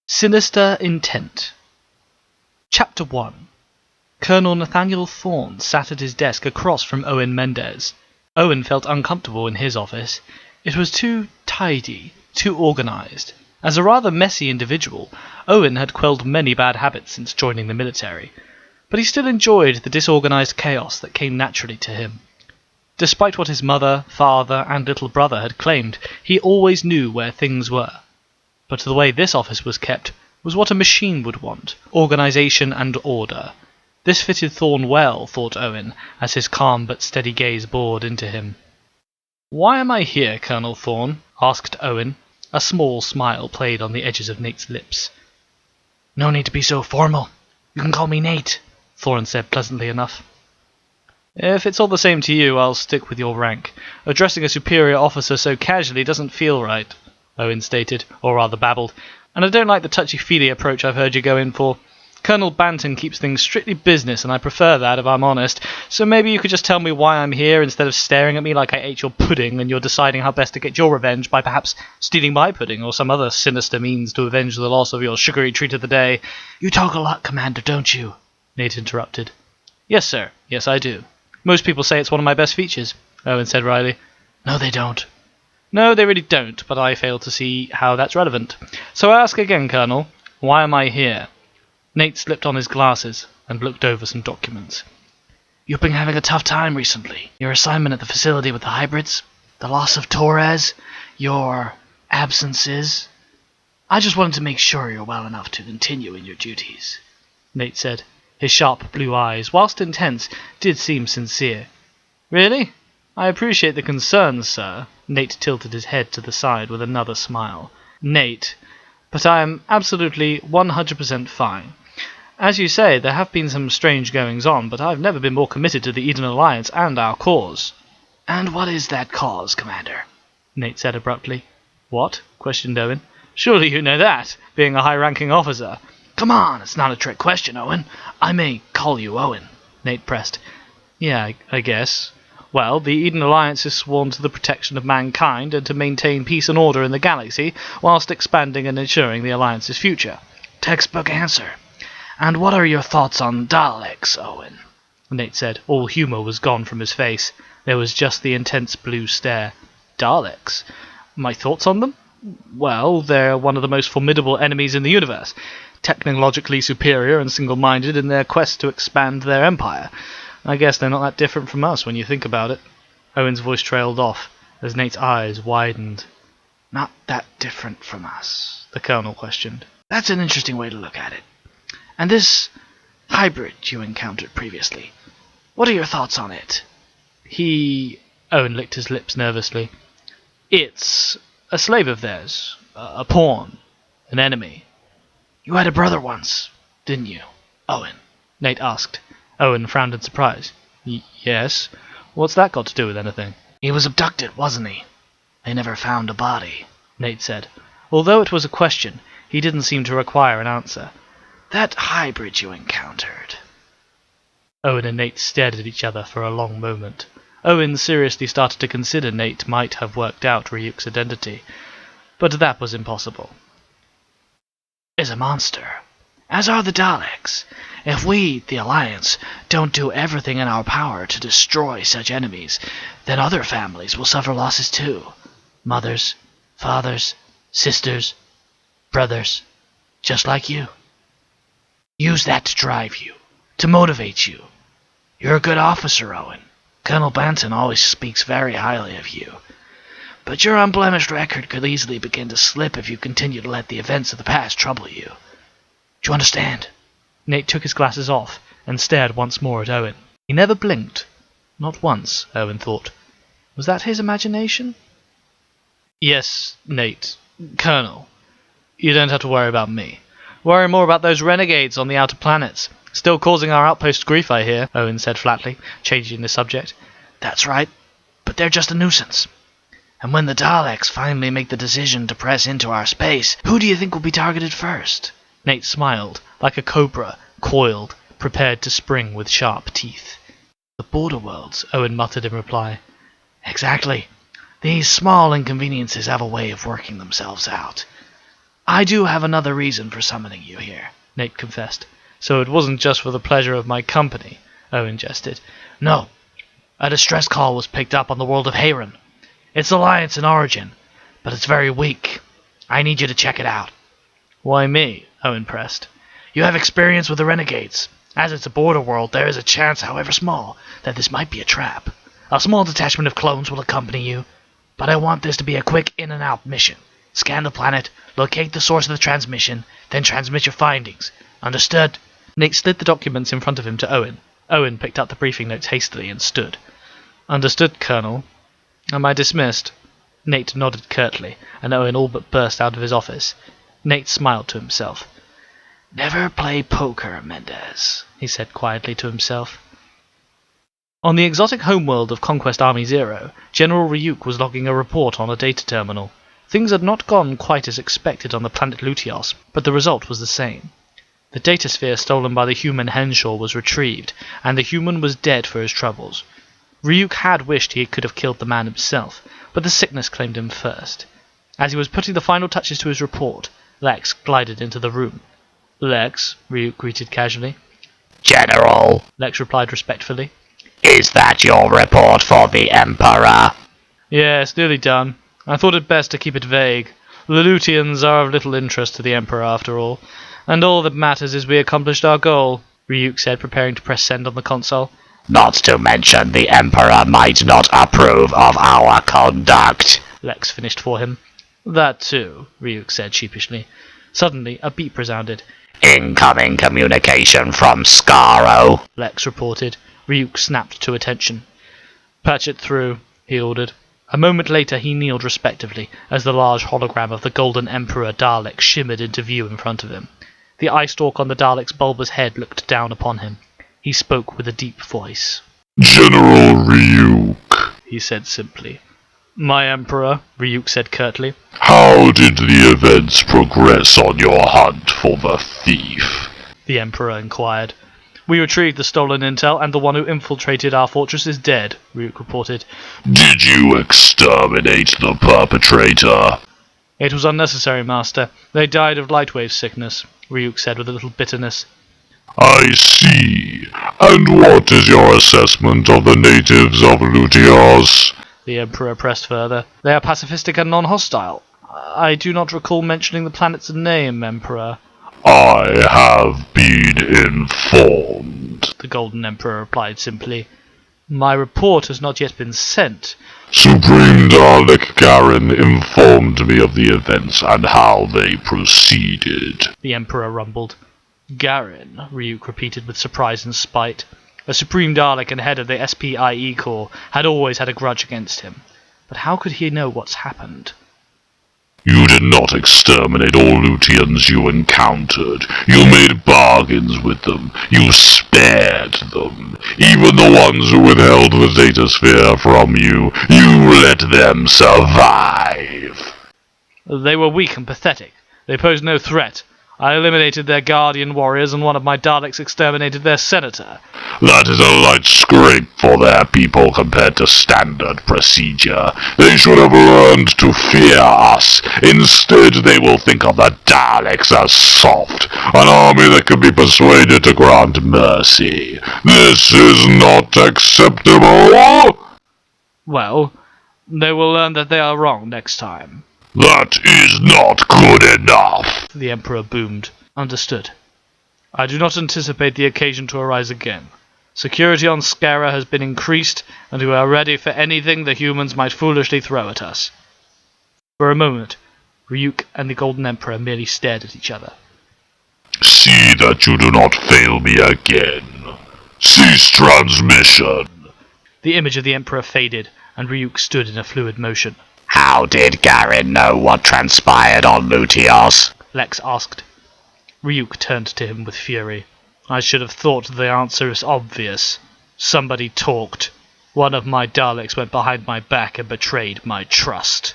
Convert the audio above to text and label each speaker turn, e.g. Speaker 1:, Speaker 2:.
Speaker 1: Sinister Intent. Chapter 1. Colonel Nathaniel Thorne sat at his desk across from Owen Mendez. Owen felt uncomfortable in his office. It was too tidy, too organized. As a rather messy individual, Owen had quelled many bad habits since joining the military, but he still enjoyed the disorganized chaos that came naturally to him. Despite what his mother, father, and little brother had claimed, he always knew where things were. But the way this office was kept was what a machine would want, organisation and order. This fitted Thorne well, thought Owen, as his calm but steady gaze bored into him. "Why am I here, Colonel Thorne?" asked Owen. A small smile played on the edges of Nate's lips. "No need to be so formal. You can call me Nate," Thorne said pleasantly enough. "If it's all the same to you, I'll stick with your rank. Addressing a superior officer so casually doesn't feel right," Owen stated, or rather babbled, "and I don't like the touchy-feely approach I've heard you go in for. Colonel Banton keeps things strictly business, and I prefer that, if I'm honest, so maybe you could just tell me why I'm here instead of staring at me like I ate your pudding and you're deciding how best to get your revenge by perhaps stealing my pudding or some other sinister means to avenge the loss of your sugary treat of the day." "You talk a lot, Commander, don't you?" Nate interrupted. "Yes, sir. Yes, I do. Most people say it's one of my best features," Owen said wryly. "No, they don't." "No, they really don't, but I fail to see how that's relevant. So I ask again, Colonel, why am I here?" Nate slipped on his glasses and looked over some documents. "You've been having a tough time recently. Your assignment at the facility with the hybrids, the loss of Torres, your absences. I just wanted to make sure you're well enough to continue in your duties," Nate said. His sharp blue eyes, whilst intense, did seem sincere. "Really? I appreciate the concern, sir." Nate tilted his head to the side with another smile. "Nate, but I am absolutely 100% fine. As you say, there have been some strange goings-on, but I've never been more committed to the Eden Alliance and our cause." "And what is that cause, Commander?" Nate said abruptly. "What?" questioned Owen. "Surely you know that, being a high-ranking officer." "Come on, it's not a trick question, Owen. I may call you Owen," Nate pressed. "Yeah, I guess. Well, the Eden Alliance is sworn to the protection of mankind and to maintain peace and order in the galaxy, whilst expanding and ensuring the Alliance's future." "Textbook answer. And what are your thoughts on Daleks, Owen?" Nate said. All humour was gone from his face. There was just the intense blue stare. "Daleks? My thoughts on them? Well, they're one of the most formidable enemies in the universe. Technologically superior and single-minded in their quest to expand their empire. I guess they're not that different from us when you think about it." Owen's voice trailed off as Nate's eyes widened. "Not that different from us?" the Colonel questioned. "That's an interesting way to look at it. And this hybrid you encountered previously, what are your thoughts on it?" Owen licked his lips nervously. "It's a slave of theirs, a pawn, an enemy." "You had a brother once, didn't you, Owen?" Nate asked. Owen frowned in surprise. Yes? What's that got to do with anything?" "He was abducted, wasn't he? They never found a body," Nate said. Although it was a question, he didn't seem to require an answer. "That hybrid you encountered." Owen and Nate stared at each other for a long moment. Owen seriously started to consider Nate might have worked out Ryuk's identity, but that was impossible. "Is a monster, as are the Daleks. If we, the Alliance, don't do everything in our power to destroy such enemies, then other families will suffer losses too. Mothers, fathers, sisters, brothers, just like you. Use that to drive you, to motivate you. You're a good officer, Owen. Colonel Banton always speaks very highly of you. But your unblemished record could easily begin to slip if you continue to let the events of the past trouble you. Do you understand?" Nate took his glasses off and stared once more at Owen. He never blinked. Not once, Owen thought. Was that his imagination? "Yes, Nate. Colonel. You don't have to worry about me. Worry more about those renegades on the outer planets. Still causing our outpost grief, I hear," Owen said flatly, changing the subject. "That's right, but they're just a nuisance. And when the Daleks finally make the decision to press into our space, who do you think will be targeted first?" Nate smiled, like a cobra, coiled, prepared to spring with sharp teeth. "The border worlds," Owen muttered in reply. "Exactly. These small inconveniences have a way of working themselves out. I do have another reason for summoning you here, Nate confessed. So it wasn't just for the pleasure of my company, Owen jested. No. A distress call was picked up on the world of Hayron. It's Alliance in origin, but it's very weak. I need you to check it out. Why me? Owen pressed. You have experience with the Renegades. As it's a border world, there is a chance, however small, that this might be a trap. A small detachment of clones will accompany you, but I want this to be a quick in-and-out mission. Scan the planet, locate the source of the transmission, then transmit your findings. Understood? Nate slid the documents in front of him to Owen. Owen picked up the briefing notes hastily and stood. Understood, Colonel. Am I dismissed? Nate nodded curtly, and Owen all but burst out of his office. Nate smiled to himself. Never play poker, Mendez, he said quietly to himself. On the exotic homeworld of Conquest Army Zero, General Ryuk was logging a report on a data terminal. Things had not gone quite as expected on the planet Lutios, but the result was the same. The datasphere stolen by the human Henshaw was retrieved, and the human was dead for his troubles. Ryuk had wished he could have killed the man himself, but the sickness claimed him first. As he was putting the final touches to his report, Lex glided into the room. Lex, Ryuk greeted casually.
Speaker 2: General,
Speaker 1: Lex replied respectfully.
Speaker 2: Is that your report for the Emperor?
Speaker 1: Yes, nearly done. I thought it best to keep it vague. The Lutians are of little interest to the Emperor after all, and all that matters is we accomplished our goal, Ryuk said, preparing to press send on the console.
Speaker 2: Not to mention the Emperor might not approve of our conduct,
Speaker 1: Lex finished for him. That too, Ryuk said sheepishly. Suddenly, a beep resounded.
Speaker 2: Incoming communication from Skaro,
Speaker 1: Lex reported. Ryuk snapped to attention. Patch it through, he ordered. A moment later he kneeled respectively as the large hologram of the Golden Emperor Dalek shimmered into view in front of him. The eye stalk on the Dalek's bulbous head looked down upon him. He spoke with a deep voice.
Speaker 3: General Ryuk,
Speaker 1: he said simply. My Emperor, Ryuk said curtly.
Speaker 3: How did the events progress on your hunt for the thief?
Speaker 1: The Emperor inquired. We retrieved the stolen intel, and the one who infiltrated our fortress is dead, Ryuk reported.
Speaker 3: Did you exterminate the perpetrator?
Speaker 1: It was unnecessary, Master. They died of lightwave sickness, Ryuk said with a little bitterness.
Speaker 3: I see. And what is your assessment of the natives of Lutios?
Speaker 1: The Emperor pressed further. They are pacifistic and non-hostile. I do not recall mentioning the planet's name, Emperor.
Speaker 3: I have been informed,
Speaker 1: the Golden Emperor replied simply. My report has not yet been sent.
Speaker 3: Supreme Dalek Garen informed me of the events and how they proceeded,
Speaker 1: the Emperor rumbled. Garen, Ryuk repeated with surprise and spite. A Supreme Dalek and head of the SPIE Corps had always had a grudge against him. But how could he know what's happened?
Speaker 3: You did not exterminate all Lutians you encountered. You made bargains with them. You spared them. Even the ones who withheld the datasphere from you, you let them survive.
Speaker 1: They were weak and pathetic. They posed no threat. I eliminated their guardian warriors, and one of my Daleks exterminated their senator.
Speaker 3: That is a light scrape for their people compared to standard procedure. They should have learned to fear us. Instead, they will think of the Daleks as soft, an army that can be persuaded to grant mercy. This is not acceptable.
Speaker 1: Well, they will learn that they are wrong next time.
Speaker 3: That is not good enough,
Speaker 1: the Emperor boomed. Understood. I do not anticipate the occasion to arise again. Security on Skara has been increased, and we are ready for anything the humans might foolishly throw at us. For a moment, Ryuk and the Golden Emperor merely stared at each other.
Speaker 3: See that you do not fail me again. Cease transmission.
Speaker 1: The image of the Emperor faded, and Ryuk stood in a fluid motion.
Speaker 2: How did Garen know what transpired on Lutios?
Speaker 1: Lex asked. Ryuk turned to him with fury. I should have thought the answer is obvious. Somebody talked. One of my Daleks went behind my back and betrayed my trust.